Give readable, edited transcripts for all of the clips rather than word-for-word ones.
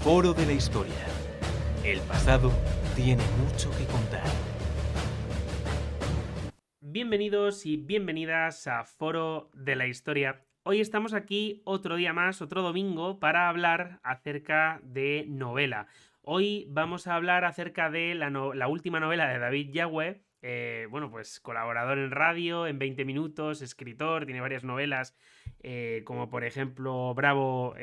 Foro de la Historia. El pasado tiene mucho que contar. Bienvenidos y bienvenidas a Foro de la Historia. Hoy estamos aquí otro día más, otro domingo, para hablar acerca de novela. Hoy vamos a hablar acerca de la última novela de David Yagüe. Bueno, pues colaborador en radio, en 20 minutos, escritor, tiene varias novelas, como por ejemplo Bravo,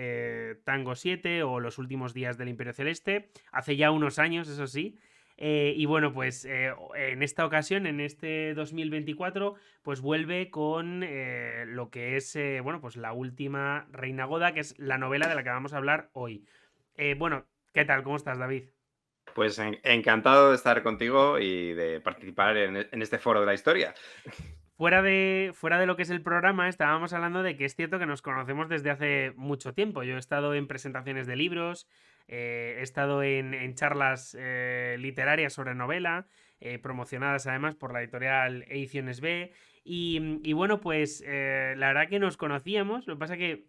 Tango 7 o Los últimos días del Imperio Celeste. Hace ya unos años, eso sí. Y bueno, pues en esta ocasión, en este 2024, pues vuelve con lo que es, bueno, pues la última Reina Goda, que es la novela de la que vamos a hablar hoy. Bueno, ¿qué tal? ¿Cómo estás, David? Pues encantado de estar contigo y de participar en este foro de la historia. Fuera de lo que es el programa, estábamos hablando de que es cierto que nos conocemos desde hace mucho tiempo. Yo he estado en presentaciones de libros, he estado en charlas literarias sobre novela, promocionadas además por la editorial Ediciones B. Y bueno, pues la verdad que nos conocíamos, lo que pasa que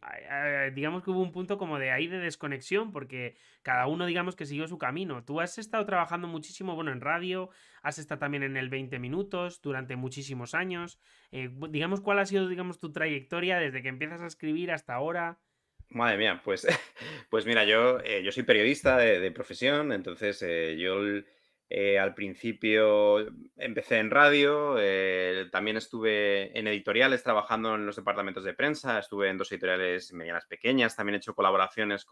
digamos que hubo un punto como de ahí de desconexión, porque cada uno digamos que siguió su camino. Tú has estado trabajando muchísimo, bueno, en radio, has estado también en el 20 minutos durante muchísimos años. Digamos, ¿cuál ha sido, digamos, tu trayectoria desde que empiezas a escribir hasta ahora? Madre mía, pues, pues mira, yo soy periodista de profesión, entonces al principio empecé en radio, también estuve en editoriales trabajando en los departamentos de prensa, estuve en dos editoriales medianas pequeñas, también he hecho colaboraciones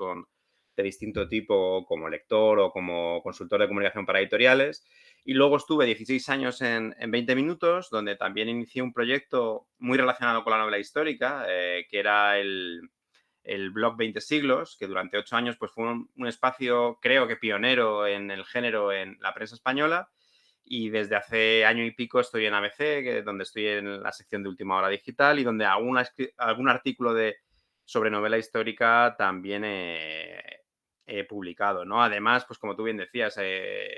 de distinto tipo como lector o como consultor de comunicación para editoriales. Y luego estuve 16 años en 20 minutos, donde también inicié un proyecto muy relacionado con la novela histórica, que era el blog 20 siglos, que durante 8 años pues, fue un espacio, creo que pionero en el género en la prensa española. Y desde hace año y pico estoy en ABC, donde estoy en la sección de Última Hora Digital y donde algún artículo sobre novela histórica también he publicado, ¿no? Además, pues como tú bien decías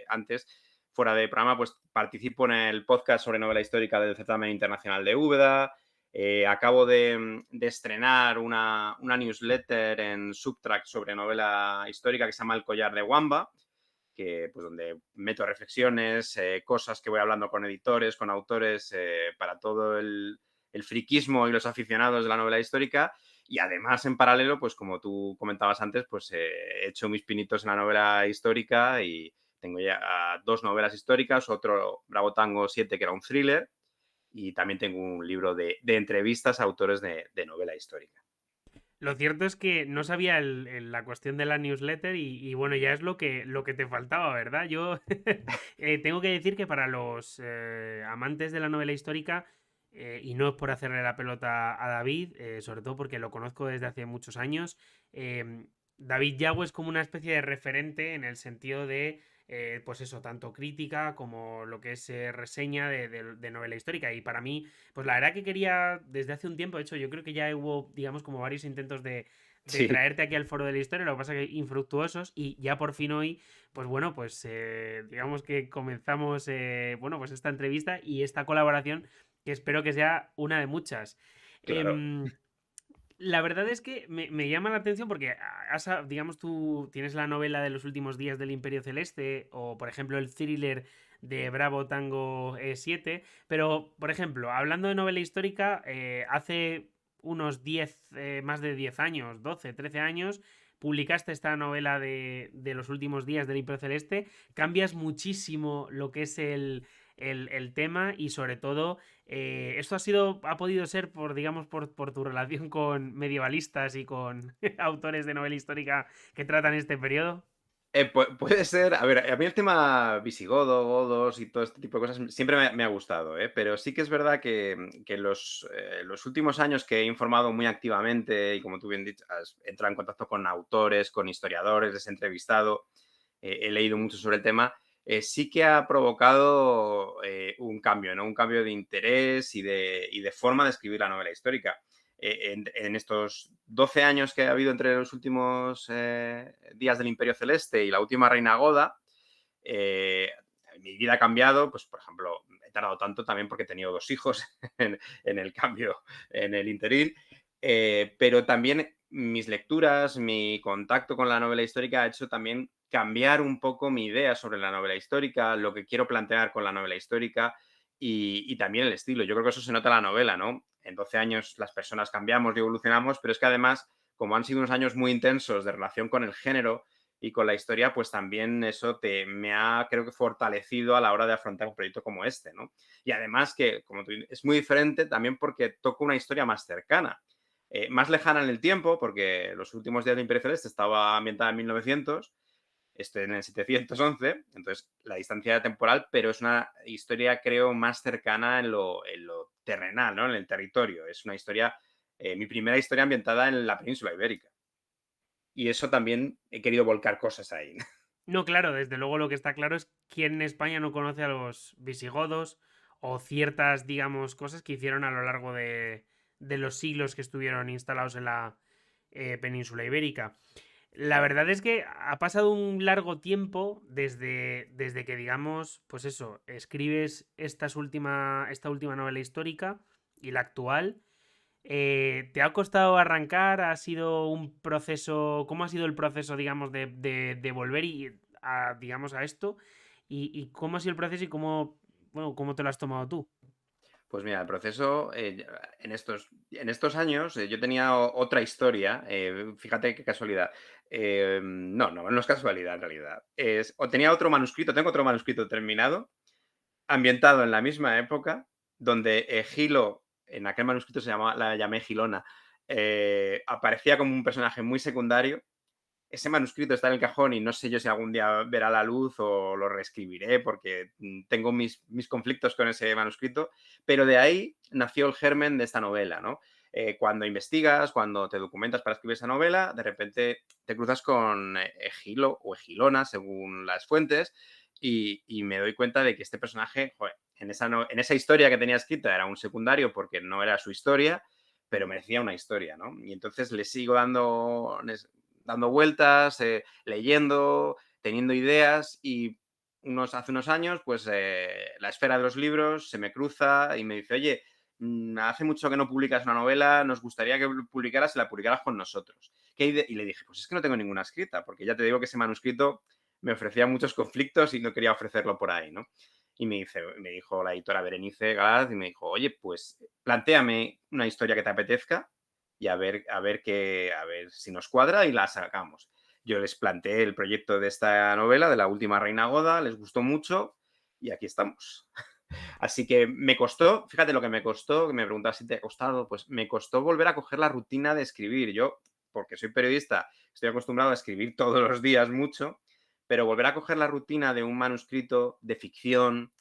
antes, fuera de programa, pues participo en el podcast sobre novela histórica del Certamen Internacional de Úbeda. Acabo de estrenar una newsletter en Subtrack sobre novela histórica que se llama El Collar de Wamba, que, pues, donde meto reflexiones, cosas que voy hablando con editores, con autores, para todo el friquismo y los aficionados de la novela histórica. Y además, en paralelo, pues como tú comentabas antes, pues he hecho mis pinitos en la novela histórica y tengo ya dos novelas históricas, otro Bravo Tango 7, que era un thriller, y también tengo un libro de entrevistas a autores de novela histórica. Lo cierto es que no sabía la cuestión de la newsletter y bueno, ya es lo que te faltaba, ¿verdad? Yo tengo que decir que para los amantes de la novela histórica, y no es por hacerle la pelota a David, sobre todo porque lo conozco desde hace muchos años, David Yago es como una especie de referente en el sentido de, pues eso, tanto crítica como lo que es reseña de novela histórica. Y para mí, pues la verdad que quería, desde hace un tiempo, de hecho, yo creo que ya hubo, digamos, como varios intentos de Sí, traerte aquí al foro de la historia, lo que pasa que infructuosos, y ya por fin hoy, pues bueno, pues digamos que comenzamos, bueno, pues esta entrevista y esta colaboración, que espero que sea una de muchas. claro. Em, la verdad es que me llama la atención porque, digamos, tú tienes la novela de los últimos días del Imperio Celeste o, por ejemplo, el thriller de Bravo Tango 7, pero, por ejemplo, hablando de novela histórica, hace unos 10, más de 10 años, 12, 13 años, publicaste esta novela de los últimos días del Imperio Celeste, cambias muchísimo lo que es el tema y sobre todo esto ha podido ser por, digamos, por tu relación con medievalistas y con autores de novela histórica que tratan este periodo. Puede ser, a ver, a mí el tema visigodo, godos y todo este tipo de cosas siempre me ha gustado, ¿eh? Pero sí que es verdad que los últimos años que he informado muy activamente y como tú bien dices, has entrado en contacto con autores, con historiadores, les he entrevistado, he leído mucho sobre el tema, sí que ha provocado un cambio, ¿no? Un cambio de interés y de forma de escribir la novela histórica. En estos 12 años que ha habido entre los últimos días del Imperio Celeste y la última Reina Goda, eh, mi vida ha cambiado. Pues, por ejemplo, he tardado tanto también porque he tenido dos hijos en el cambio, en el interín, pero también mis lecturas, mi contacto con la novela histórica ha hecho también cambiar un poco mi idea sobre la novela histórica, lo que quiero plantear con la novela histórica y también el estilo. Yo creo que eso se nota en la novela, ¿no? En 12 años las personas cambiamos y evolucionamos, pero es que además, como han sido unos años muy intensos de relación con el género y con la historia, pues también eso me ha, creo que, fortalecido a la hora de afrontar un proyecto como este, ¿no? Y además que, como tú, es muy diferente también porque toca una historia más cercana, más lejana en el tiempo, porque Los últimos días de Imperio Celeste estaba ambientada en 1900, estoy en el 711, entonces la distancia temporal, pero es una historia, creo, más cercana en lo terrenal, ¿no? En el territorio. Es una historia, mi primera historia ambientada en la península ibérica. Y eso también he querido volcar cosas ahí. No, claro, desde luego lo que está claro es quién en España no conoce a los visigodos o ciertas, digamos, cosas que hicieron a lo largo de los siglos que estuvieron instalados en la península ibérica. La verdad es que ha pasado un largo tiempo desde que, digamos, pues eso, escribes esta última novela histórica y la actual. ¿Te ha costado arrancar? ¿Ha sido un proceso? ¿Cómo ha sido el proceso, digamos, de volver digamos, a esto? ¿Y cómo ha sido el proceso y cómo, bueno, cómo te lo has tomado tú? Pues mira, el proceso, en estos años yo tenía otra historia, fíjate qué casualidad. No es casualidad en realidad. Tenía otro manuscrito, tengo otro manuscrito terminado, ambientado en la misma época, donde Gilo, en aquel manuscrito la llamé Gilona, aparecía como un personaje muy secundario. Ese manuscrito está en el cajón y no sé yo si algún día verá la luz o lo reescribiré porque tengo mis conflictos con ese manuscrito, pero de ahí nació el germen de esta novela, ¿no? Cuando investigas, cuando te documentas para escribir esa novela, de repente te cruzas con Egilo o Egilona, según las fuentes, y me doy cuenta de que este personaje, joder, en esa historia que tenía escrita era un secundario porque no era su historia, pero merecía una historia, ¿no? Y entonces le sigo dando vueltas, leyendo, teniendo ideas y hace unos años, pues la esfera de los libros se me cruza y me dice, oye, hace mucho que no publicas una novela, nos gustaría que publicaras y la publicaras con nosotros. Y le dije, pues es que no tengo ninguna escrita, porque ya te digo que ese manuscrito me ofrecía muchos conflictos y no quería ofrecerlo por ahí, ¿no? Y me dijo la editora Berenice Galaz y me dijo, oye, pues plantéame una historia que te apetezca y a ver si nos cuadra y la sacamos. Yo les planteé el proyecto de esta novela, de La última reina Goda, les gustó mucho y aquí estamos. Así que me costó, fíjate lo que me costó, que me preguntabas si te ha costado, pues me costó volver a coger la rutina de escribir. Yo, porque soy periodista, estoy acostumbrado a escribir todos los días mucho, pero volver a coger la rutina de un manuscrito de ficción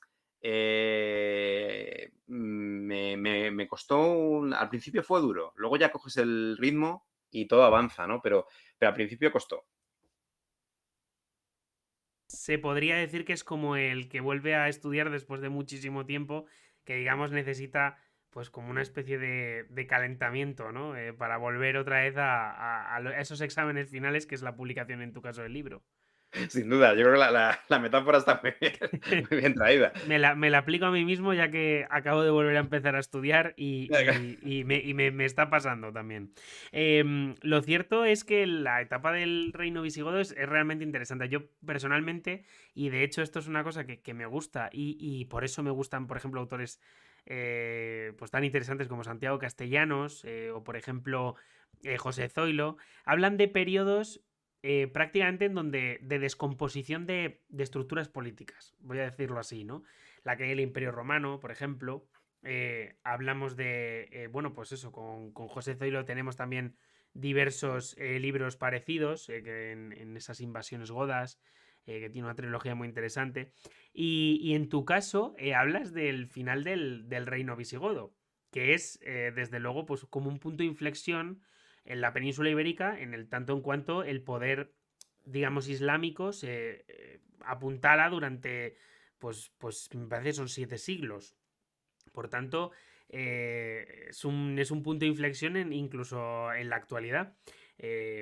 me costó, al principio fue duro, luego ya coges el ritmo y todo avanza, ¿no? Pero al principio costó. Se podría decir que es como el que vuelve a estudiar después de muchísimo tiempo, que digamos necesita pues como una especie de calentamiento, ¿no? Para volver otra vez a esos exámenes finales que es la publicación en tu caso del libro. Sin duda, yo creo que la metáfora está muy bien traída. Me la aplico a mí mismo ya que acabo de volver a empezar a estudiar me está pasando también. Lo cierto es que la etapa del reino visigodo es realmente interesante. Yo personalmente, y de hecho esto es una cosa que me gusta y por eso me gustan, por ejemplo, autores pues tan interesantes como Santiago Castellanos o por ejemplo José Zoilo, hablan de periodos prácticamente en donde de descomposición de estructuras políticas, voy a decirlo así, ¿no? La caída del Imperio Romano, por ejemplo, hablamos de, bueno, pues eso, con José Zoilo tenemos también diversos libros parecidos en esas invasiones godas, que tiene una trilogía muy interesante. Y en tu caso, hablas del final del reino visigodo, que es, desde luego, pues como un punto de inflexión en la península ibérica, en el tanto en cuanto el poder, digamos, islámico se apuntala durante, pues me parece que son 7 siglos. Por tanto, es un punto de inflexión incluso en la actualidad,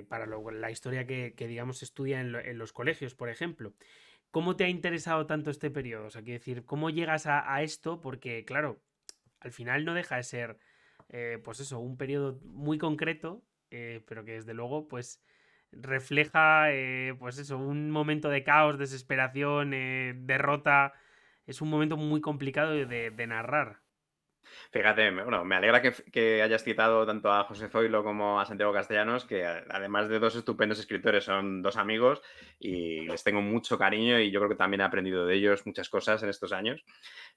para la historia que, digamos, se estudia en los colegios, por ejemplo. ¿Cómo te ha interesado tanto este periodo? O sea, quiero decir, ¿cómo llegas a esto? Porque, claro, al final no deja de ser, pues eso, un periodo muy concreto pero que desde luego, pues refleja, pues eso, un momento de caos, desesperación, derrota. Es un momento muy complicado de narrar. Fíjate, bueno, me alegra que hayas citado tanto a José Zoilo como a Santiago Castellanos, que además de dos estupendos escritores, son dos amigos y les tengo mucho cariño y yo creo que también he aprendido de ellos muchas cosas en estos años.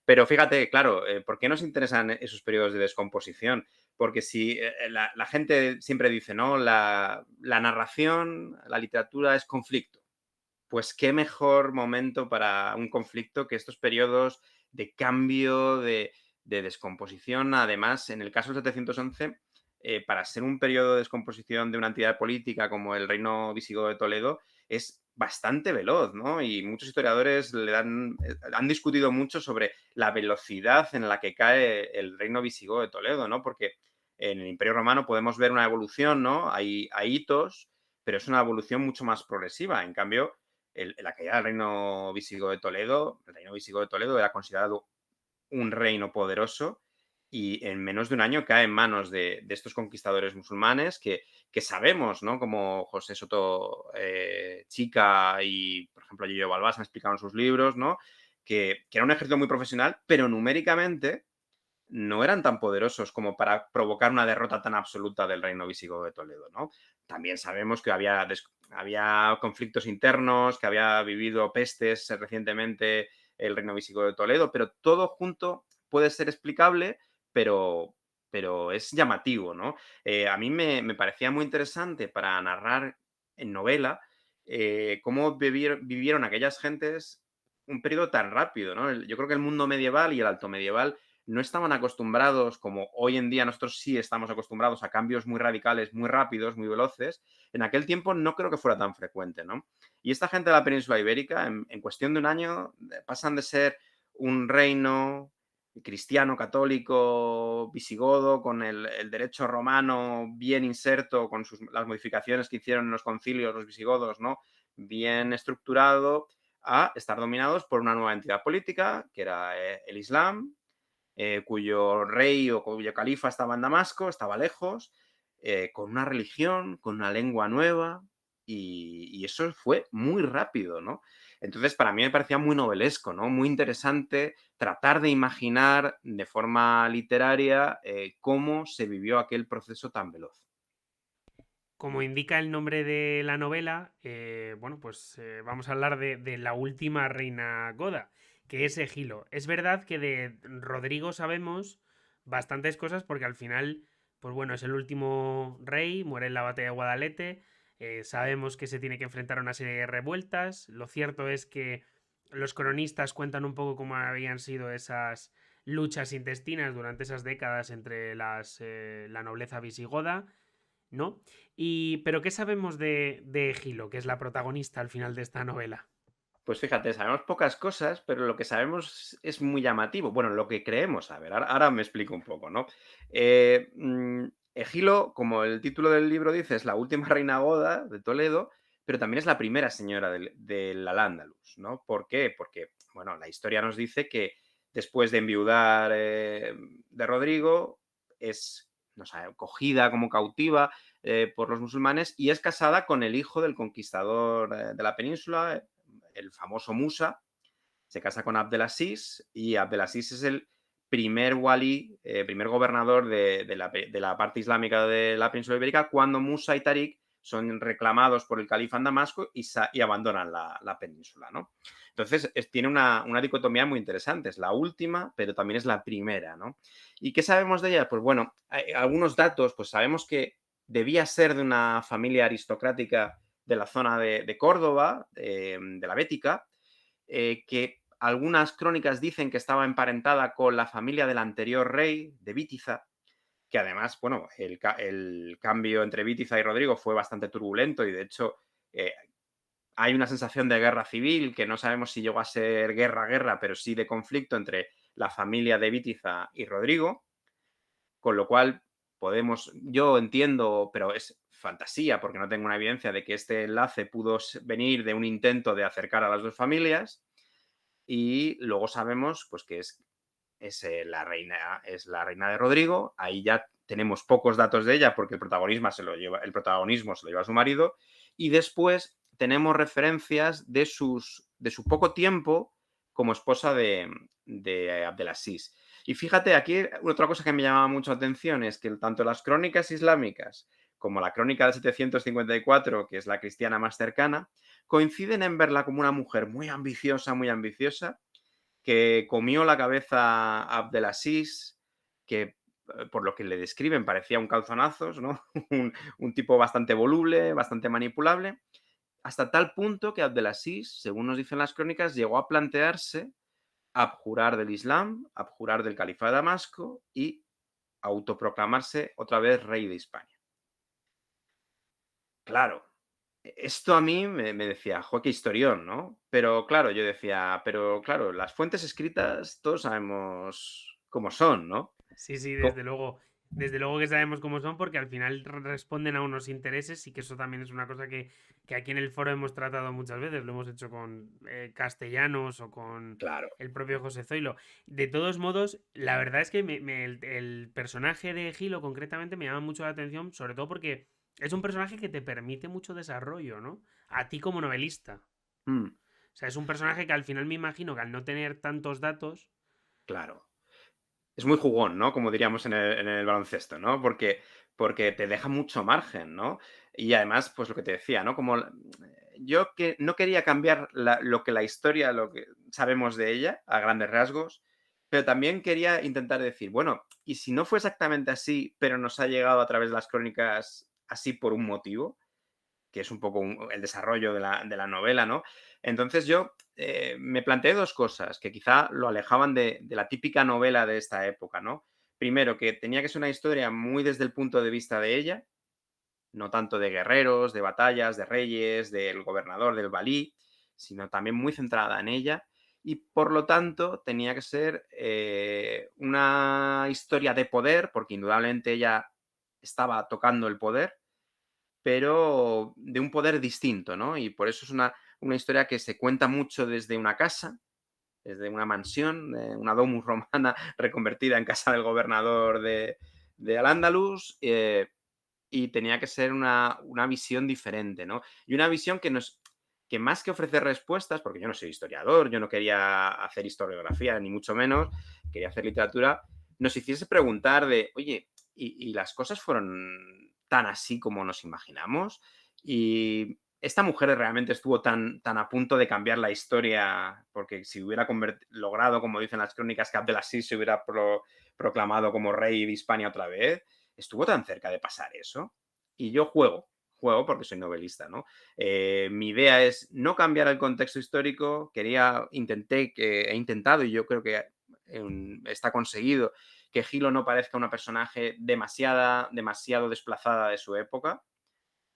Pero fíjate, claro, ¿por qué nos interesan esos periodos de descomposición? Porque si la gente siempre dice, ¿no? La narración, la literatura es conflicto. Pues qué mejor momento para un conflicto que estos periodos de cambio, de descomposición. Además, en el caso del 711, para ser un periodo de descomposición de una entidad política como el Reino Visigodo de Toledo, es bastante veloz, ¿no? Y muchos historiadores han discutido mucho sobre la velocidad en la que cae el Reino Visigodo de Toledo, ¿no? Porque en el Imperio Romano podemos ver una evolución, ¿no? Hay hitos, pero es una evolución mucho más progresiva. En cambio, la caída del reino visigodo de Toledo, el reino visigodo de Toledo era considerado un reino poderoso y en menos de un año cae en manos de estos conquistadores musulmanes que sabemos, ¿no? Como José Soto Chica y, por ejemplo, Yoyo Balbás han explicado en sus libros, ¿no? Que era un ejército muy profesional, pero numéricamente no eran tan poderosos como para provocar una derrota tan absoluta del reino visigodo de Toledo, ¿no? También sabemos que había conflictos internos, que había vivido pestes recientemente el reino visigodo de Toledo, pero todo junto puede ser explicable, pero, pero es llamativo, ¿no? A mí me parecía muy interesante para narrar en novela cómo vivieron aquellas gentes un periodo tan rápido, ¿no? Yo creo que el mundo medieval y el alto medieval no estaban acostumbrados, como hoy en día nosotros sí estamos acostumbrados a cambios muy radicales, muy rápidos, muy veloces, en aquel tiempo no creo que fuera tan frecuente, ¿no? Y esta gente de la península ibérica, en cuestión de un año, pasan de ser un reino cristiano, católico, visigodo, con el derecho romano bien inserto, con las modificaciones que hicieron en los concilios los visigodos, ¿no? Bien estructurado, a estar dominados por una nueva entidad política, que era el Islam, cuyo rey o cuyo califa estaba en Damasco, estaba lejos, con una religión, con una lengua nueva, y eso fue muy rápido, ¿no? Entonces, para mí me parecía muy novelesco, ¿no? Muy interesante tratar de imaginar de forma literaria cómo se vivió aquel proceso tan veloz. Como indica el nombre de la novela, bueno, pues vamos a hablar de la última reina goda, que es Egilo. Es verdad que de Rodrigo sabemos bastantes cosas porque al final, pues bueno, es el último rey, muere en la batalla de Guadalete, sabemos que se tiene que enfrentar a una serie de revueltas. Lo cierto es que los cronistas cuentan un poco cómo habían sido esas luchas intestinas durante esas décadas entre la nobleza visigoda, ¿no? Pero ¿qué sabemos de Gilo, que es la protagonista al final de esta novela? Pues fíjate, sabemos pocas cosas, pero lo que sabemos es muy llamativo. Bueno, lo que creemos saber. Ahora me explico un poco, ¿no? Egilo, como el título del libro dice, es la última reina goda de Toledo, pero también es la primera señora del Al-Ándalus, ¿no? ¿Por qué? Porque, bueno, la historia nos dice que después de enviudar de Rodrigo, es, no sé, cogida como cautiva por los musulmanes y es casada con el hijo del conquistador de la península, el famoso Musa, se casa con Abdelaziz y Abdelaziz es el primer wali, primer gobernador de la parte islámica de la península ibérica cuando Musa y Tariq son reclamados por el califa en Damasco y abandonan la península, ¿no? Entonces, tiene una dicotomía muy interesante. Es la última, pero también es la primera, ¿no? ¿Y qué sabemos de ella? Pues bueno, hay algunos datos, pues sabemos que debía ser de una familia aristocrática de la zona de Córdoba, de la Bética, que algunas crónicas dicen que estaba emparentada con la familia del anterior rey de Bítiza, que además, bueno, el cambio entre Bítiza y Rodrigo fue bastante turbulento y de hecho hay una sensación de guerra civil que no sabemos si llegó a ser guerra, pero sí de conflicto entre la familia de Bítiza y Rodrigo, con lo cual yo entiendo, pero es fantasía porque no tengo una evidencia de que este enlace pudo venir de un intento de acercar a las dos familias y luego sabemos pues que es la reina de Rodrigo. Ahí ya tenemos pocos datos de ella porque el protagonismo se lo lleva a su marido, y después tenemos referencias de su poco tiempo como esposa de Abdelaziz. Y fíjate, aquí otra cosa que me llamaba mucho la atención es que tanto las crónicas islámicas como la crónica del 754, que es la cristiana más cercana, coinciden en verla como una mujer muy ambiciosa, que comió la cabeza a Abdelaziz, que por lo que le describen parecía un calzonazos, ¿no? un tipo bastante voluble, bastante manipulable, hasta tal punto que Abdelaziz, según nos dicen las crónicas, llegó a plantearse abjurar del Islam, abjurar del Califa de Damasco y autoproclamarse otra vez rey de España. Claro, esto a mí me decía, jo, qué historión, ¿no? Pero claro, yo decía, pero claro, las fuentes escritas todos sabemos cómo son, ¿no? Sí, sí, Co- desde luego que sabemos cómo son porque al final responden a unos intereses y que eso también es una cosa que aquí en el foro hemos tratado muchas veces, lo hemos hecho con Castellanos o con Claro. el propio José Zoilo. De todos modos, la verdad es que el personaje de Gilo concretamente me llama mucho la atención, sobre todo porque es un personaje que te permite mucho desarrollo, ¿no? A ti como novelista. Mm, O sea, es un personaje que al final me imagino que al no tener tantos datos. claro. Es muy jugón, ¿no? Como diríamos en el baloncesto, ¿no? Porque te deja mucho margen, ¿no? Y además, pues lo que te decía, ¿no? Yo que no quería cambiar lo que la historia, lo que sabemos de ella, a grandes rasgos, pero también quería intentar decir, bueno, ¿y si no fue exactamente así, pero nos ha llegado a través de las crónicas así por un motivo? Que es un poco el desarrollo de la novela, ¿no? Entonces yo me planteé dos cosas que quizá lo alejaban de la típica novela de esta época, ¿no? Primero, que tenía que ser una historia muy desde el punto de vista de ella, no tanto de guerreros, de batallas, de reyes, del gobernador, del valí, sino también muy centrada en ella. Y por lo tanto tenía que ser una historia de poder, porque indudablemente ella estaba tocando el poder, pero de un poder distinto, ¿no? Y por eso es una historia que se cuenta mucho desde una casa, desde una mansión, una domus romana reconvertida en casa del gobernador de Al-Ándalus, y tenía que ser una visión diferente, ¿no? Y una visión que más que ofrecer respuestas, porque yo no soy historiador, yo no quería hacer historiografía, ni mucho menos, quería hacer literatura, nos hiciese preguntar de, oye, ¿y las cosas fueron tan así como nos imaginamos? Y esta mujer realmente estuvo tan a punto de cambiar la historia, porque si hubiera logrado, como dicen las crónicas, que Abdelaziz se hubiera proclamado como rey de Hispania otra vez, estuvo tan cerca de pasar eso. Y yo juego porque soy novelista, ¿no? Mi idea es no cambiar el contexto histórico, he intentado, y yo creo que está conseguido, que Gilo no parezca una personaje demasiado desplazada de su época,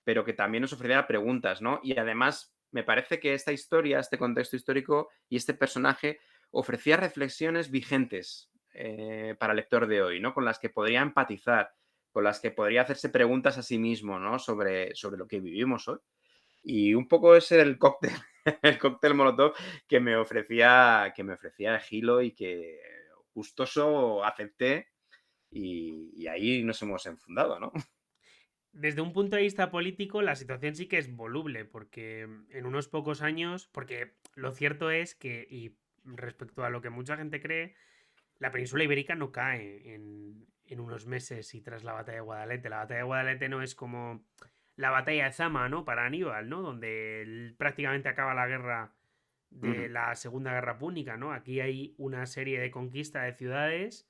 pero que también nos ofreciera preguntas, ¿no? Y además, me parece que esta historia, este contexto histórico y este personaje ofrecía reflexiones vigentes para el lector de hoy, ¿no? Con las que podría empatizar, con las que podría hacerse preguntas a sí mismo, ¿no? Sobre lo que vivimos hoy. Y un poco ese era el cóctel, el cóctel Molotov que me ofrecía Gilo y que gustoso acepté, y ahí nos hemos enfundado, ¿no? Desde un punto de vista político, la situación sí que es voluble, porque en unos pocos años, porque lo cierto es que, y respecto a lo que mucha gente cree, la península ibérica no cae en unos meses y tras la batalla de Guadalete. La batalla de Guadalete no es como la batalla de Zama, ¿no? Para Aníbal, ¿no? Donde prácticamente acaba la guerra de Ujú. la Segunda Guerra Púnica, ¿no? Aquí hay una serie de conquista de ciudades,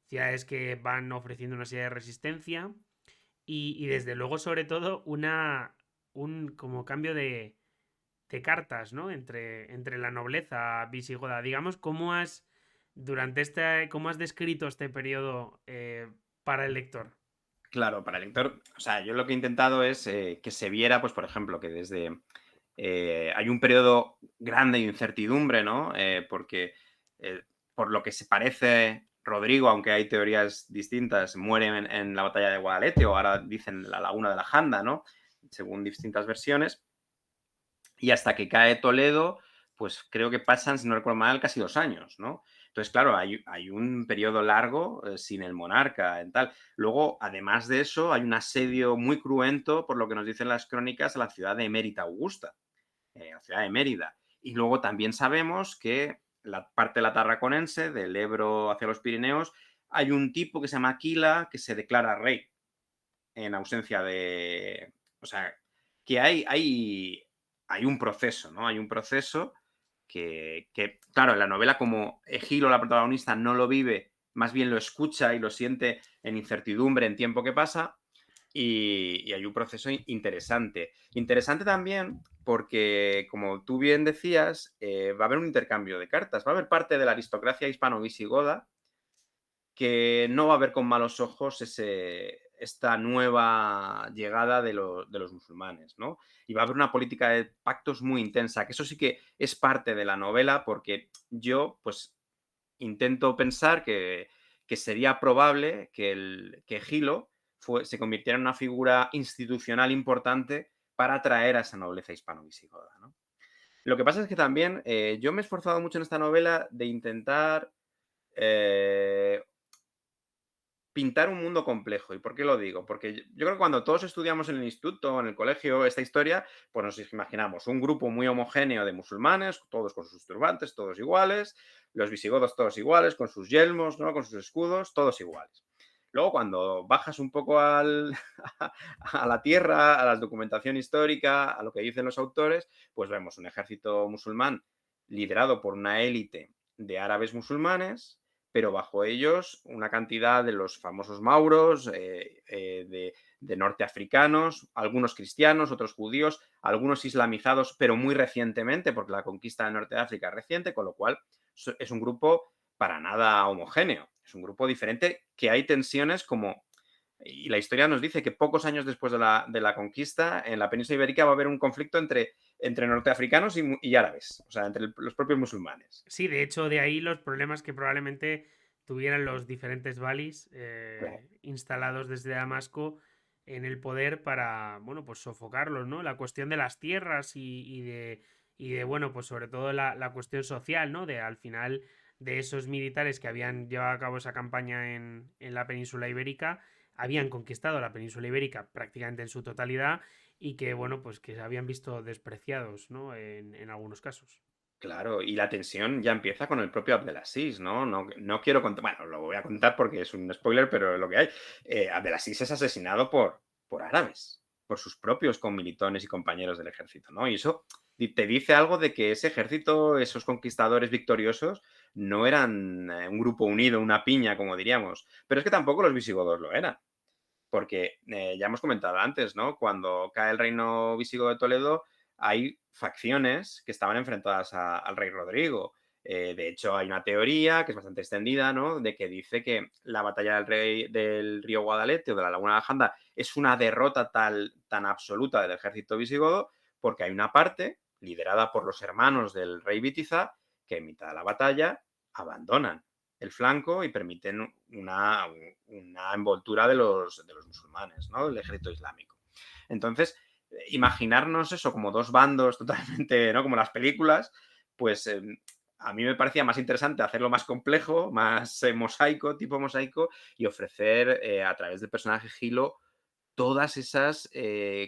ciudades que van ofreciendo una serie de resistencia y desde luego, sobre todo, un como cambio de cartas, ¿no? Entre la nobleza visigoda. Digamos, cómo has descrito este periodo para el lector? Claro, para el lector, o sea, yo lo que he intentado es que se viera, pues, por ejemplo, que hay un periodo grande de incertidumbre, ¿no? Porque eh, por lo que se parece, Rodrigo, aunque hay teorías distintas, muere en la batalla de Guadalete, o ahora dicen la laguna de la Janda, ¿no? Según distintas versiones. Y hasta que cae Toledo, pues creo que pasan, si no recuerdo mal, casi 2 años, ¿no? Entonces, claro, hay un periodo largo sin el monarca en tal. Luego, además de eso, hay un asedio muy cruento, por lo que nos dicen las crónicas, a la ciudad de Emérita Augusta, la ciudad de Mérida. Y luego también sabemos que la parte de la Tarraconense, del Ebro hacia los Pirineos, hay un tipo que se llama Aquila que se declara rey en ausencia de... O sea, que hay un proceso, ¿no? Hay un proceso claro, en la novela, como Egilo, la protagonista, no lo vive, más bien lo escucha y lo siente en incertidumbre en tiempo que pasa, y hay un proceso interesante. Interesante también porque, como tú bien decías, va a haber un intercambio de cartas, va a haber parte de la aristocracia hispano-visigoda que no va a ver con malos ojos esta nueva llegada de los musulmanes, ¿no? Y va a haber una política de pactos muy intensa, que eso sí que es parte de la novela, porque yo, pues, intento pensar que sería probable que Gilo se convirtiera en una figura institucional importante para atraer a esa nobleza hispano-visigoda, ¿no? Lo que pasa es que también yo me he esforzado mucho en esta novela de intentar eh, pintar un mundo complejo. ¿Y por qué lo digo? Porque yo creo que cuando todos estudiamos en el instituto o en el colegio esta historia, pues nos imaginamos un grupo muy homogéneo de musulmanes, todos con sus turbantes, todos iguales, los visigodos todos iguales, con sus yelmos, ¿no? Con sus escudos, todos iguales. Luego, cuando bajas un poco a la tierra, a la documentación histórica, a lo que dicen los autores, pues vemos un ejército musulmán liderado por una élite de árabes musulmanes, pero bajo ellos una cantidad de los famosos mauros, de norteafricanos, algunos cristianos, otros judíos, algunos islamizados, pero muy recientemente, porque la conquista de Norte de África es reciente, con lo cual es un grupo para nada homogéneo, es un grupo diferente, que hay tensiones como... Y la historia nos dice que pocos años después de la conquista, en la península ibérica va a haber un conflicto entre norteafricanos y árabes, o sea, entre los propios musulmanes. Sí, de hecho, de ahí los problemas que probablemente tuvieran los diferentes valis Claro. instalados desde Damasco en el poder para, bueno, pues sofocarlos, ¿no? La cuestión de las tierras y de bueno, pues sobre todo la cuestión social, ¿no? De al final de esos militares que habían llevado a cabo esa campaña en la península ibérica, habían conquistado la península ibérica prácticamente en su totalidad y que, bueno, pues que se habían visto despreciados, ¿no? En algunos casos. Claro, y la tensión ya empieza con el propio Abdelaziz, ¿no? No quiero contar, bueno, lo voy a contar porque es un spoiler, pero es lo que hay. Abdelaziz es asesinado por árabes, por sus propios comilitones y compañeros del ejército, ¿no? Y eso te dice algo de que ese ejército, esos conquistadores victoriosos, no eran un grupo unido, una piña, como diríamos. Pero es que tampoco los visigodos lo eran, porque ya hemos comentado antes, ¿no? Cuando cae el reino visigodo de Toledo, hay facciones que estaban enfrentadas al rey Rodrigo. De hecho, hay una teoría que es bastante extendida, ¿no? De que dice que la batalla del río Guadalete o de la laguna de Janda es una derrota tan absoluta del ejército visigodo, porque hay una parte liderada por los hermanos del rey Bitiza que en mitad de la batalla abandonan el flanco y permiten una envoltura de los musulmanes, ¿no? Del ejército islámico. Entonces, imaginarnos eso como dos bandos totalmente, ¿no? Como las películas, pues a mí me parecía más interesante hacerlo más complejo, más mosaico, tipo mosaico, y ofrecer a través del personaje Gilo todas esas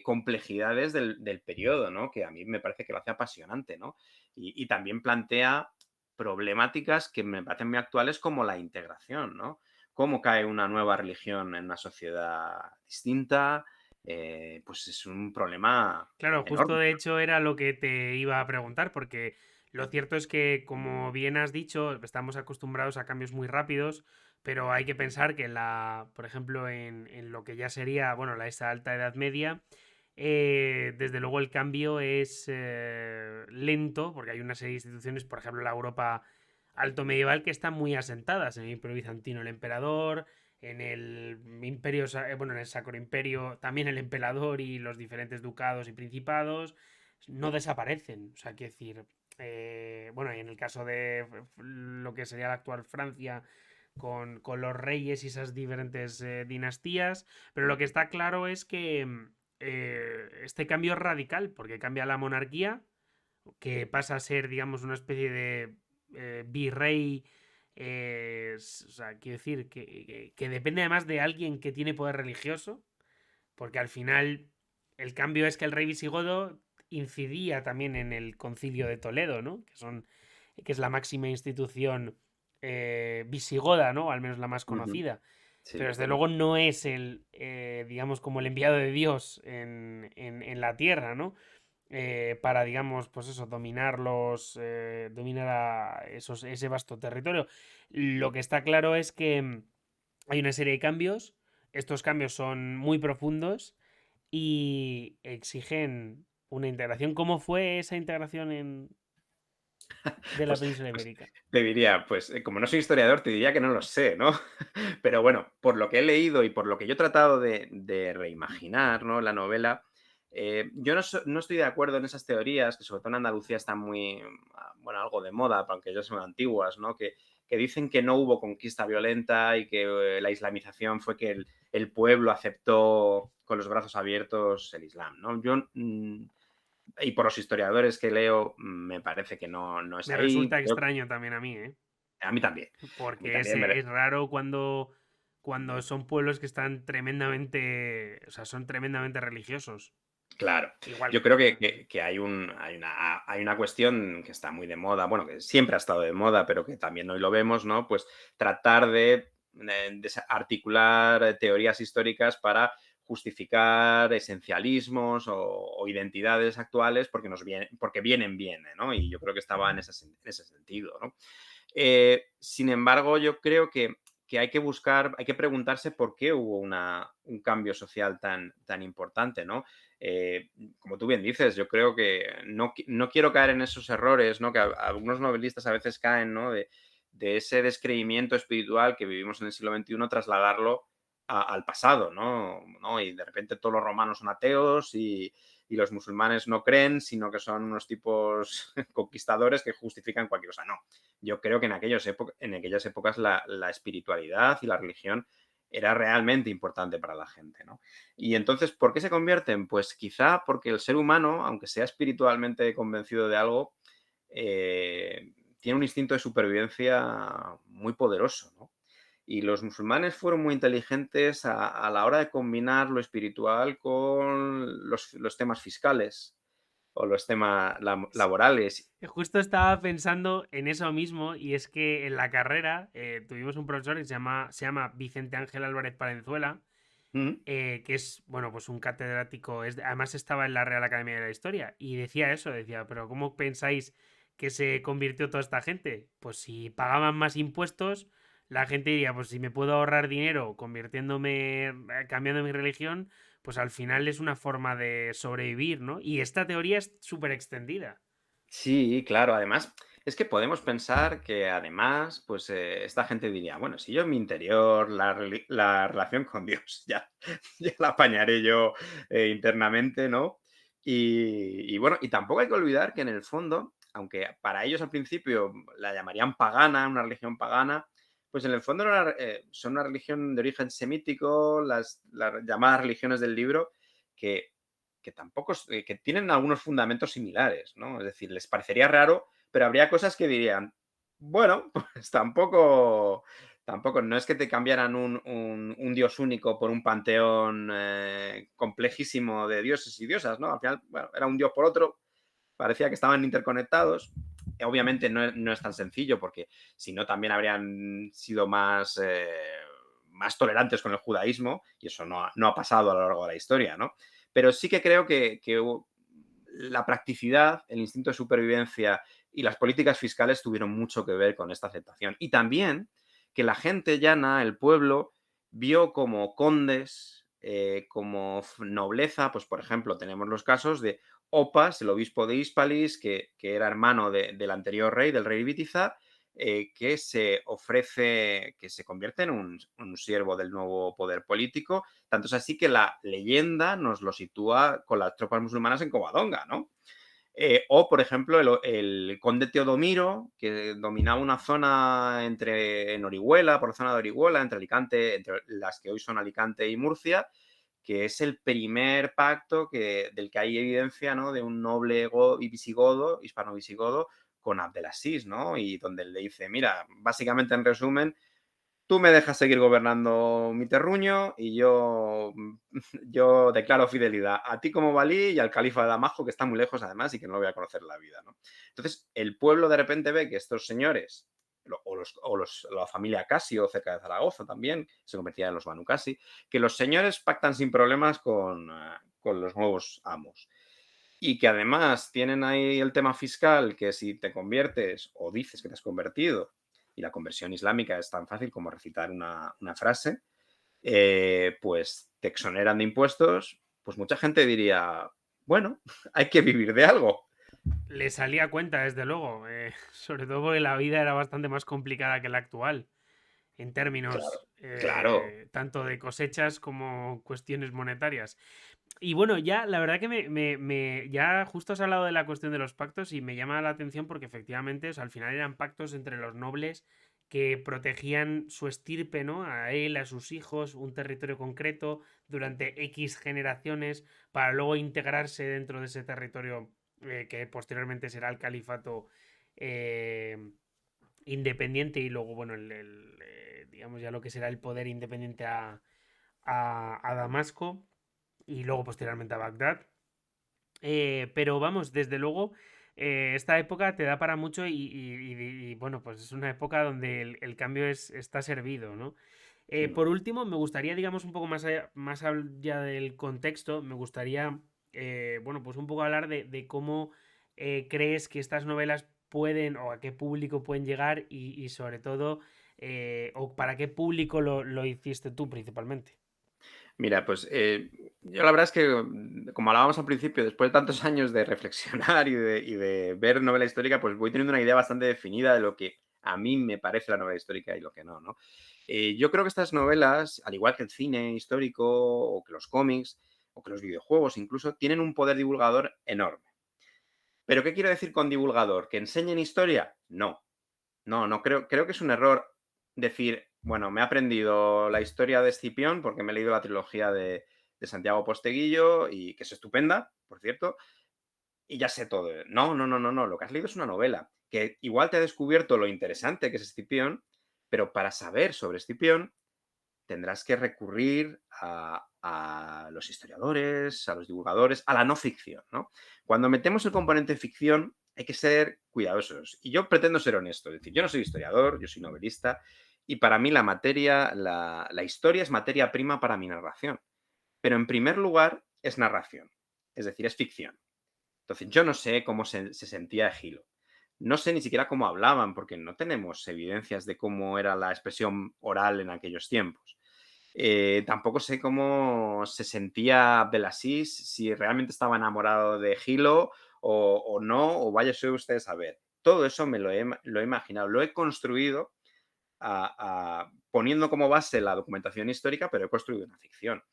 complejidades del periodo, ¿no? Que a mí me parece que lo hace apasionante, ¿no? Y también plantea problemáticas que me parecen muy actuales como la integración, ¿no? Cómo cae una nueva religión en una sociedad distinta, pues es un problema Claro, justo enorme. de hecho era lo que te iba a preguntar, porque lo cierto es que, como bien has dicho, estamos acostumbrados a cambios muy rápidos, pero hay que pensar que por ejemplo, en lo que ya sería, bueno, esa alta Edad Media, desde luego el cambio es lento, porque hay una serie de instituciones, por ejemplo, la Europa alto medieval, que están muy asentadas en el Imperio Bizantino, el emperador, en el imperio, bueno, en el Sacro Imperio, también el emperador y los diferentes ducados y principados no desaparecen. O sea, quiero decir, bueno, y en el caso de lo que sería la actual Francia, con los reyes y esas diferentes dinastías, pero lo que está claro es que este cambio es radical, porque cambia la monarquía, que pasa a ser, digamos, una especie de virrey O sea, quiero decir que depende además de alguien que tiene poder religioso, porque al final el cambio es que el rey visigodo incidía también en el concilio de Toledo, ¿no? Que es la máxima institución visigoda, ¿no? Al menos la más Ujú. conocida. Sí, Pero es desde verdad. luego no es digamos, como el enviado de Dios en la tierra, ¿no? Para, digamos, pues eso, dominar ese vasto territorio. Lo que está claro es que hay una serie de cambios. Estos cambios son muy profundos y exigen una integración. ¿Cómo fue esa integración de la Pues, península pues ibérica? te diría, pues como no soy historiador, te diría que no lo sé, ¿no? Pero bueno, por lo que he leído y por lo que yo he tratado de reimaginar, ¿no? La novela, yo no estoy de acuerdo en esas teorías, que sobre todo en Andalucía están muy, bueno, algo de moda, aunque ya son antiguas, ¿no? Que dicen que no hubo conquista violenta y que la islamización fue que el pueblo aceptó con los brazos abiertos el Islam, ¿no? Y por los historiadores que leo, me parece que no es Me ahí. resulta extraño también a mí, ¿eh? A mí también. A mí Porque también. es raro cuando son pueblos que están tremendamente, o sea, son tremendamente religiosos. Claro. Igual. Yo creo que hay una cuestión que está muy de moda, bueno, que siempre ha estado de moda, pero que también hoy lo vemos, ¿no? Pues tratar de articular teorías históricas para justificar esencialismos o identidades actuales porque vienen bien, ¿no? Y yo creo que estaba en ese sentido, ¿no? Sin embargo, yo creo que hay que buscar, hay que preguntarse por qué hubo un cambio social tan importante, ¿no? Eh, Como tú bien dices, yo creo que no quiero caer en esos errores, ¿no? Que algunos novelistas a veces caen, ¿no? De ese descreimiento espiritual que vivimos en el siglo XXI, trasladarlo al pasado, ¿no? Y de repente todos los romanos son ateos y los musulmanes no creen, sino que son unos tipos conquistadores que justifican cualquier cosa. No, yo creo que en aquellas épocas la espiritualidad y la religión era realmente importante para la gente, ¿no? Y entonces, ¿por qué se convierten? Pues quizá porque el ser humano, aunque sea espiritualmente convencido de algo, tiene un instinto de supervivencia muy poderoso, ¿no? Y los musulmanes fueron muy inteligentes a la hora de combinar lo espiritual con los temas fiscales o los temas laborales. Justo estaba pensando en eso mismo, y es que en la carrera tuvimos un profesor que se llama Vicente Ángel Álvarez Palenzuela, Mm. que es, bueno, pues un catedrático, además estaba en la Real Academia de la Historia, y decía eso, decía, pero ¿cómo pensáis que se convirtió toda esta gente? Pues si pagaban más impuestos, la gente diría, pues si me puedo ahorrar dinero cambiando mi religión, pues al final es una forma de sobrevivir, ¿no? Y esta teoría es súper extendida. Sí, claro. Además, es que podemos pensar que además, pues esta gente diría, bueno, si yo en mi interior, la relación con Dios, ya la apañaré yo internamente, ¿no? Y bueno, y tampoco hay que olvidar que en el fondo, aunque para ellos al principio la llamarían pagana, una religión pagana, pues en el fondo son una religión de origen semítico, las llamadas religiones del libro, que que tampoco que tienen algunos fundamentos similares, ¿no? Es decir, les parecería raro, pero habría cosas que dirían, bueno, pues tampoco, no es que te cambiaran un dios único por un panteón complejísimo de dioses y diosas, ¿no? Al final, bueno, era un dios por otro, parecía que estaban interconectados. Obviamente no es tan sencillo porque si no también habrían sido más tolerantes con el judaísmo y eso no ha pasado a lo largo de la historia, ¿no? Pero sí que creo que la practicidad, el instinto de supervivencia y las políticas fiscales tuvieron mucho que ver con esta aceptación. Y también que la gente llana, el pueblo, vio como condes, como nobleza, pues por ejemplo tenemos los casos de Opas, el obispo de Hispalis, que era hermano del anterior rey, del rey Bitiza, que que se convierte en un siervo del nuevo poder político. Tanto es así que la leyenda nos lo sitúa con las tropas musulmanas en Covadonga, ¿no? O, por ejemplo, el conde Teodomiro, que dominaba una zona en Orihuela, por la zona de Orihuela, entre las que hoy son Alicante y Murcia, que es el primer pacto del que hay evidencia, ¿no? De un noble visigodo, hispano-visigodo, con Abdelaziz, ¿no? Y donde le dice, mira, básicamente en resumen, tú me dejas seguir gobernando mi terruño y yo declaro fidelidad a ti como valí y al califa de Damasco, que está muy lejos además y que no lo voy a conocer en la vida, ¿no? Entonces, el pueblo de repente ve que estos señores, la familia Casio, cerca de Zaragoza también, se convertía en los Banu Casi, que los señores pactan sin problemas con los nuevos amos. Y que además tienen ahí el tema fiscal, que si te conviertes o dices que te has convertido, y la conversión islámica es tan fácil como recitar una frase, pues te exoneran de impuestos, pues mucha gente diría, bueno, hay que vivir de algo. Le salía a cuenta, desde luego, sobre todo porque la vida era bastante más complicada que la actual, en Claro, términos claro. tanto de cosechas como cuestiones monetarias. Y bueno, ya la verdad que ya justo has hablado de la cuestión de los pactos y me llama la atención porque efectivamente, o sea, al final eran pactos entre los nobles que protegían su estirpe, ¿no? A él, a sus hijos, un territorio concreto durante X generaciones para luego integrarse dentro de ese territorio que posteriormente será el califato eh, independiente y luego, bueno, digamos ya lo que será el poder independiente a Damasco y luego posteriormente a Bagdad. Pero vamos, desde luego, esta época te da para mucho bueno, pues es una época donde el cambio está servido, ¿no? Mm. Por último, me gustaría, digamos, un poco más allá del contexto, me gustaría, bueno, pues un poco hablar de cómo crees que estas novelas pueden o a qué público pueden llegar y sobre todo, o para qué público lo hiciste tú principalmente. Mira, pues yo la verdad es que, como hablábamos al principio, después de tantos años de reflexionar y de ver novela histórica, pues voy teniendo una idea bastante definida de lo que a mí me parece la novela histórica y lo que no, ¿no? Yo creo que estas novelas, al igual que el cine histórico o que los cómics o que los videojuegos incluso, tienen un poder divulgador enorme. ¿Pero qué quiero decir con divulgador? ¿Que enseñen historia? No. No, creo que es un error decir, bueno, me he aprendido la historia de Escipión porque me he leído la trilogía de Santiago Posteguillo y que es estupenda, por cierto, y ya sé todo. No. Lo que has leído es una novela que igual te ha descubierto lo interesante que es Escipión, pero para saber sobre Escipión tendrás que recurrir a los historiadores, a los divulgadores, a la no ficción, ¿no? Cuando metemos el componente ficción, hay que ser cuidadosos. Y yo pretendo ser honesto, es decir, yo no soy historiador, yo soy novelista, y para mí la historia es materia prima para mi narración. Pero en primer lugar es narración, es decir, es ficción. Entonces, yo no sé cómo se sentía Egilo. No sé ni siquiera cómo hablaban, porque no tenemos evidencias de cómo era la expresión oral en aquellos tiempos. Tampoco sé cómo se sentía Abdelaziz, si realmente estaba enamorado de Gilo o no, o vaya usted a saber. Todo eso lo he imaginado, lo he construido poniendo como base la documentación histórica, pero he construido una ficción.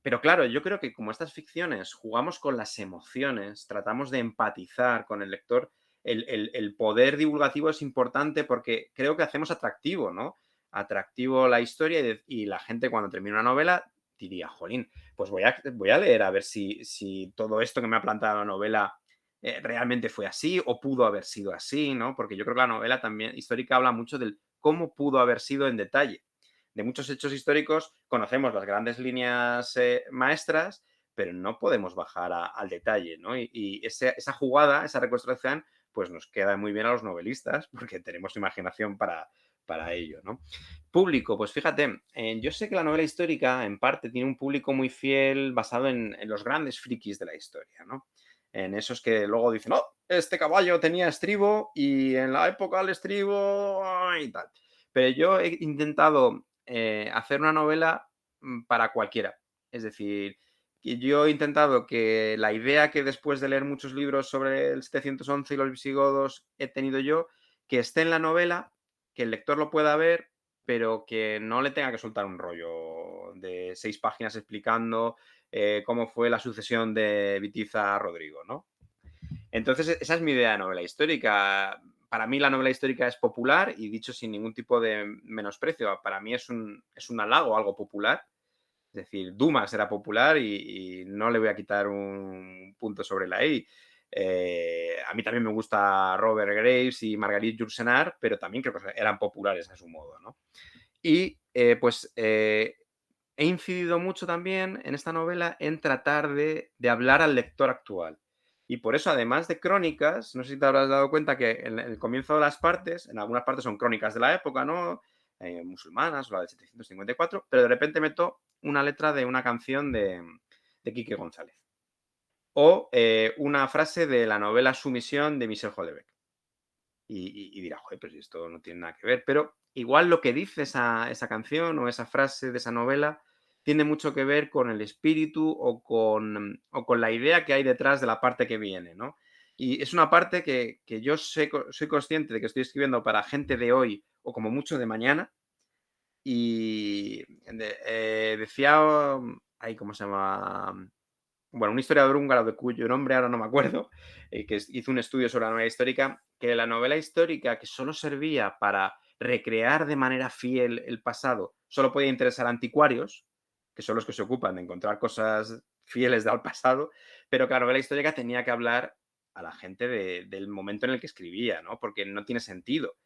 Pero claro, yo creo que como estas ficciones jugamos con las emociones, tratamos de empatizar con el lector, el poder divulgativo es importante porque creo que hacemos atractivo, ¿no? Atractivo la historia y la gente cuando termina una novela diría, jolín, pues voy a leer a ver si todo esto que me ha plantado la novela realmente fue así o pudo haber sido así, ¿no? Porque yo creo que la novela también histórica habla mucho del cómo pudo haber sido en detalle. De muchos hechos históricos conocemos las grandes líneas maestras, pero no podemos bajar al detalle, ¿no? Y esa jugada, esa reconstrucción, pues nos queda muy bien a los novelistas porque tenemos imaginación para ello, ¿no? Público, pues fíjate, yo sé que la novela histórica en parte tiene un público muy fiel basado en los grandes frikis de la historia, ¿no? En esos que luego dicen, oh, este caballo tenía estribo y en la época el estribo y tal. Pero yo he intentado hacer una novela para cualquiera. Es decir, que yo he intentado que la idea que después de leer muchos libros sobre el 711 y los visigodos he tenido yo, que esté en la novela, que el lector lo pueda ver, pero que no le tenga que soltar un rollo de 6 páginas explicando cómo fue la sucesión de Vitiza a Rodrigo, ¿no? Entonces, esa es mi idea de novela histórica. Para mí la novela histórica es popular y dicho sin ningún tipo de menosprecio. Para mí es un halago, algo popular. Es decir, Dumas era popular y no le voy a quitar un punto sobre la I. A mí también me gusta Robert Graves y Marguerite Yourcenar, pero también creo que eran populares a su modo, ¿no? Y he incidido mucho también en esta novela en tratar de hablar al lector actual. Y por eso, además de crónicas, no sé si te habrás dado cuenta que en el comienzo de las partes, en algunas partes son crónicas de la época, ¿no? Musulmanas, o la de 754, pero de repente meto una letra de una canción de Quique González. O una frase de la novela Sumisión de Michel Houellebecq. Y dirá, joder, pero si esto no tiene nada que ver. Pero igual lo que dice esa canción o esa frase de esa novela tiene mucho que ver con el espíritu o con la idea que hay detrás de la parte que viene, ¿no? Y es una parte que yo soy consciente de que estoy escribiendo para gente de hoy o como mucho de mañana. Y decía, ahí, ¿cómo se llama? Bueno, un historiador húngaro de cuyo nombre ahora no me acuerdo, hizo un estudio sobre la novela histórica, que la novela histórica que solo servía para recrear de manera fiel el pasado, solo podía interesar a anticuarios, que son los que se ocupan de encontrar cosas fieles al pasado, pero que la novela histórica tenía que hablar a la gente del momento en el que escribía, ¿no? Porque no tiene sentido.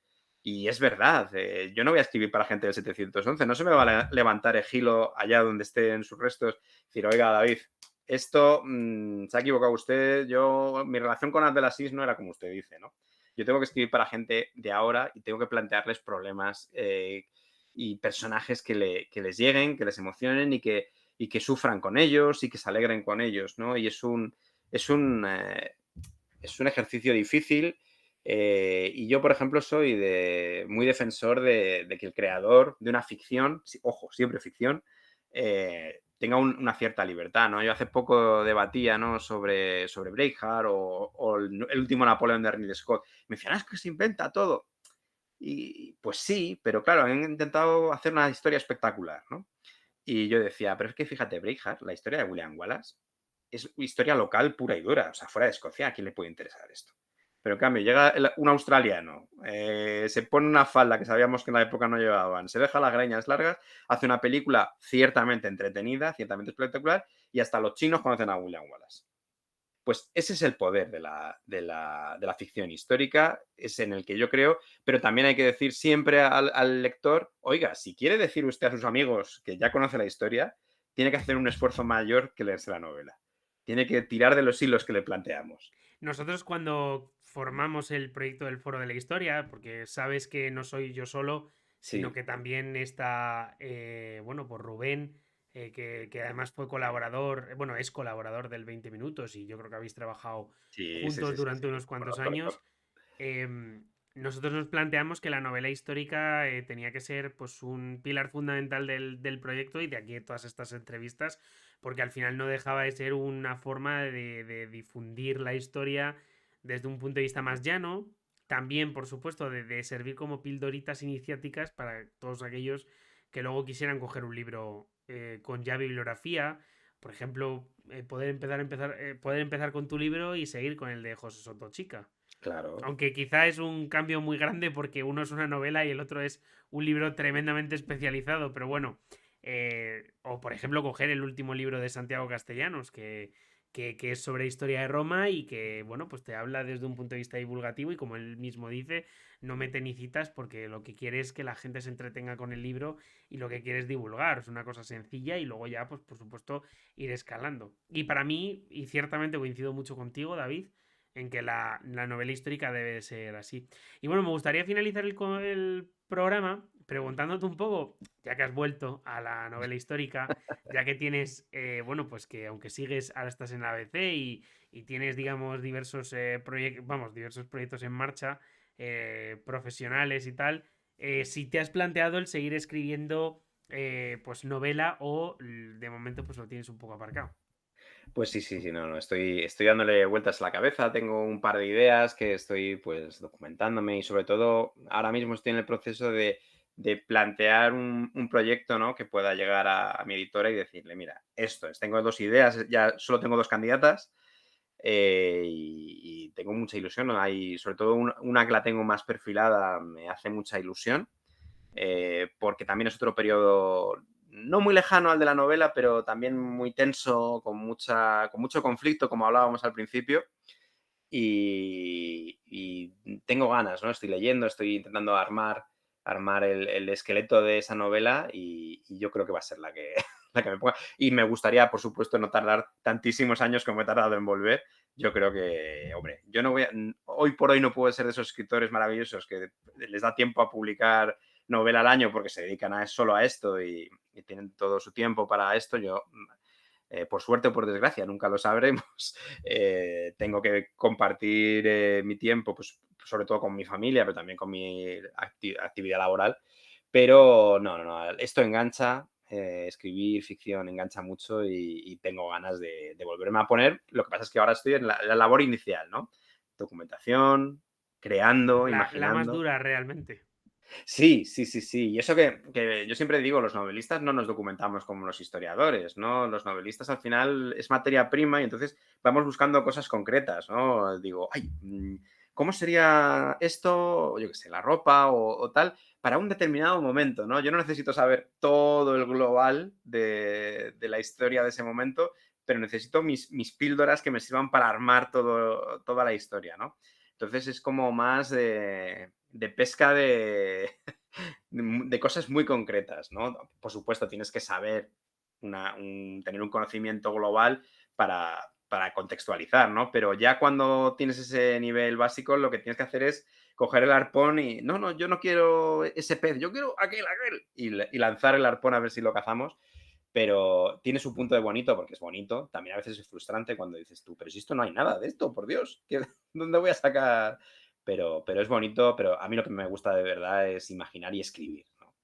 Y es verdad, yo no voy a escribir para gente del 711, no se me va a levantar Egilo allá donde estén sus restos y decir, oiga, David, esto se ha equivocado usted, mi relación con Abdelaziz no era como usted dice, ¿no? Yo tengo que escribir para gente de ahora y tengo que plantearles problemas y personajes que les lleguen, que les emocionen y que sufran con ellos y que se alegren con ellos, ¿no? Y es un ejercicio difícil y yo, por ejemplo, soy muy defensor de que el creador de una ficción, ojo, siempre ficción, tenga una cierta libertad, ¿no? Yo hace poco debatía, ¿no? sobre Braveheart o el último Napoleón de Ridley Scott. Me decían, es que se inventa todo. Y pues sí, pero claro, han intentado hacer una historia espectacular, ¿no? Y yo decía, pero es que fíjate, Braveheart, la historia de William Wallace, es historia local pura y dura. O sea, fuera de Escocia, ¿a quién le puede interesar esto? Pero en cambio, llega un australiano, se pone una falda que sabíamos que en la época no llevaban, se deja las greñas largas, hace una película ciertamente entretenida, ciertamente espectacular, y hasta los chinos conocen a William Wallace. Pues ese es el poder de la ficción histórica, es en el que yo creo, pero también hay que decir siempre al lector, oiga, si quiere decir usted a sus amigos que ya conoce la historia, tiene que hacer un esfuerzo mayor que leerse la novela. Tiene que tirar de los hilos que le planteamos. Nosotros cuando formamos el proyecto del Foro de la Historia, porque sabes que no soy yo solo, sino Sí, que también está, bueno, por Rubén, que además fue colaborador, bueno, es colaborador del 20 Minutos y yo creo que habéis trabajado sí, sí, juntos sí, sí, durante sí. unos cuantos Conozco. años. Nosotros nos planteamos que la novela histórica tenía que ser pues un pilar fundamental del proyecto y de aquí todas estas entrevistas, porque al final no dejaba de ser una forma de difundir la historia desde un punto de vista más llano, también por supuesto de servir como pildoritas iniciáticas para todos aquellos que luego quisieran coger un libro con ya bibliografía, por ejemplo, poder empezar con tu libro y seguir con el de José Soto Chica. Claro. Aunque quizá es un cambio muy grande porque uno es una novela y el otro es un libro tremendamente especializado, pero bueno. O por ejemplo, coger el último libro de Santiago Castellanos, que es sobre historia de Roma y que, bueno, pues te habla desde un punto de vista divulgativo y como él mismo dice, no mete ni citas porque lo que quiere es que la gente se entretenga con el libro y lo que quiere es divulgar. Es una cosa sencilla y luego ya, pues por supuesto, ir escalando. Y para mí, y ciertamente coincido mucho contigo, David, en que la novela histórica debe de ser así. Y bueno, me gustaría finalizar el programa preguntándote un poco, ya que has vuelto a la novela histórica, ya que tienes, bueno, pues que aunque sigues, ahora estás en la ABC y tienes, digamos, diversos proyectos en marcha, profesionales y tal, si te has planteado el seguir escribiendo, pues novela o de momento pues lo tienes un poco aparcado. Pues sí, sí, sí, no, no, estoy dándole vueltas a la cabeza, tengo un par de ideas que estoy pues documentándome y sobre todo ahora mismo estoy en el proceso de plantear un proyecto, ¿no? Que pueda llegar a mi editora y decirle, mira, esto es, tengo dos ideas, ya solo tengo dos candidatas y tengo mucha ilusión, ¿no? Hay, sobre todo una que la tengo más perfilada me hace mucha ilusión porque también es otro periodo no muy lejano al de la novela, pero también muy tenso, con mucho conflicto, como hablábamos al principio. y tengo ganas, ¿no? Estoy leyendo, estoy intentando armar el esqueleto de esa novela y yo creo que va a ser la que, la que me ponga. Y me gustaría, por supuesto, no tardar tantísimos años como he tardado en volver. Yo creo que, hombre, yo no voy a, hoy por hoy no puedo ser de esos escritores maravillosos que les da tiempo a publicar novela al año porque se dedican solo a esto y tienen todo su tiempo para esto. Yo, por suerte o por desgracia, nunca lo sabremos, tengo que compartir mi tiempo, pues sobre todo con mi familia, pero también con mi actividad laboral. Pero no, esto engancha, escribir ficción engancha mucho y tengo ganas de volverme a poner. Lo que pasa es que ahora estoy en la labor inicial, ¿no? Documentación, creando, La más imaginando. dura realmente. Sí, sí, sí, sí. Y eso que yo siempre digo, los novelistas no nos documentamos como los historiadores, ¿no? Los novelistas al final es materia prima y entonces vamos buscando cosas concretas, ¿no? Digo, ay, ¿cómo sería esto, yo qué sé, la ropa o tal, para un determinado momento, ¿no? Yo no necesito saber todo el global de la historia de ese momento, pero necesito mis píldoras que me sirvan para armar toda la historia, ¿no? Entonces es como más de pesca de cosas muy concretas, ¿no? Por supuesto, tienes que saber tener un conocimiento global para contextualizar, ¿no? Pero ya cuando tienes ese nivel básico, lo que tienes que hacer es coger el arpón y, no, yo no quiero ese pez, yo quiero aquel, y lanzar el arpón a ver si lo cazamos. Pero tiene su punto de bonito, porque es bonito. También a veces es frustrante cuando dices tú, pero si esto no hay nada de esto, por Dios, ¿dónde voy a sacar? Pero es bonito, pero a mí lo que me gusta de verdad es imaginar y escribir, ¿no?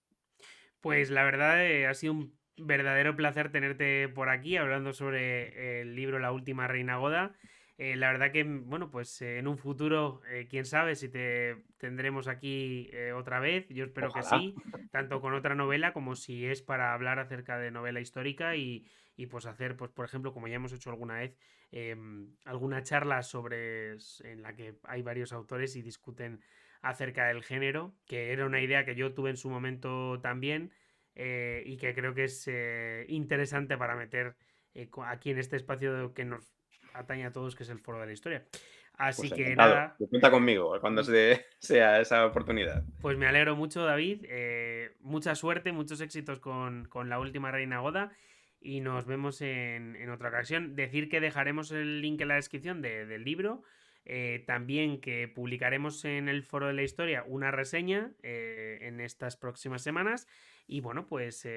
Pues la verdad ha sido un verdadero placer tenerte por aquí hablando sobre el libro La última reina Goda. La verdad que, bueno, pues en un futuro, quién sabe si te tendremos aquí otra vez. Yo espero que Ojalá. sí, tanto con otra novela como si es para hablar acerca de novela histórica y pues hacer, pues por ejemplo, como ya hemos hecho alguna vez, alguna charla en la que hay varios autores y discuten acerca del género, que era una idea que yo tuve en su momento también y que creo que es interesante para meter aquí en este espacio que nos atañe a todos, que es el foro de la historia. Pues Así que encantado. nada, Cuenta conmigo cuando sea esa oportunidad. pues me alegro mucho, David. Mucha suerte, muchos éxitos con la última reina Goda. Y nos vemos en otra ocasión. Decir que dejaremos el link en la descripción del libro. También que publicaremos en el foro de la historia una reseña en estas próximas semanas. Y bueno, pues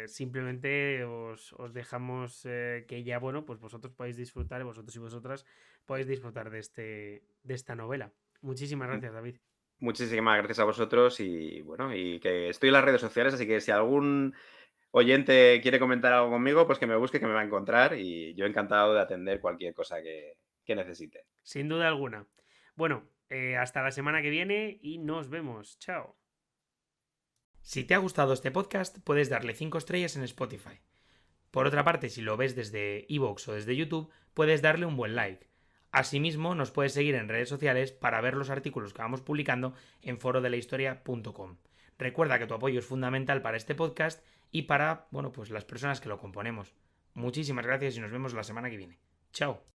simplemente os dejamos que ya, bueno, pues vosotros podéis disfrutar, vosotros y vosotras podéis disfrutar de esta novela. Muchísimas gracias, David. Muchísimas gracias a vosotros y bueno, y que estoy en las redes sociales, así que si algún oyente quiere comentar algo conmigo, pues que me busque, que me va a encontrar y yo encantado de atender cualquier cosa que necesite. Sin duda alguna. Bueno, hasta la semana que viene y nos vemos. Chao. Si te ha gustado este podcast, puedes darle 5 estrellas en Spotify. Por otra parte, si lo ves desde iVoox o desde YouTube, puedes darle un buen like. Asimismo, nos puedes seguir en redes sociales para ver los artículos que vamos publicando en forodelahistoria.com. Recuerda que tu apoyo es fundamental para este podcast y para, bueno, pues las personas que lo componemos. Muchísimas gracias y nos vemos la semana que viene. Chao.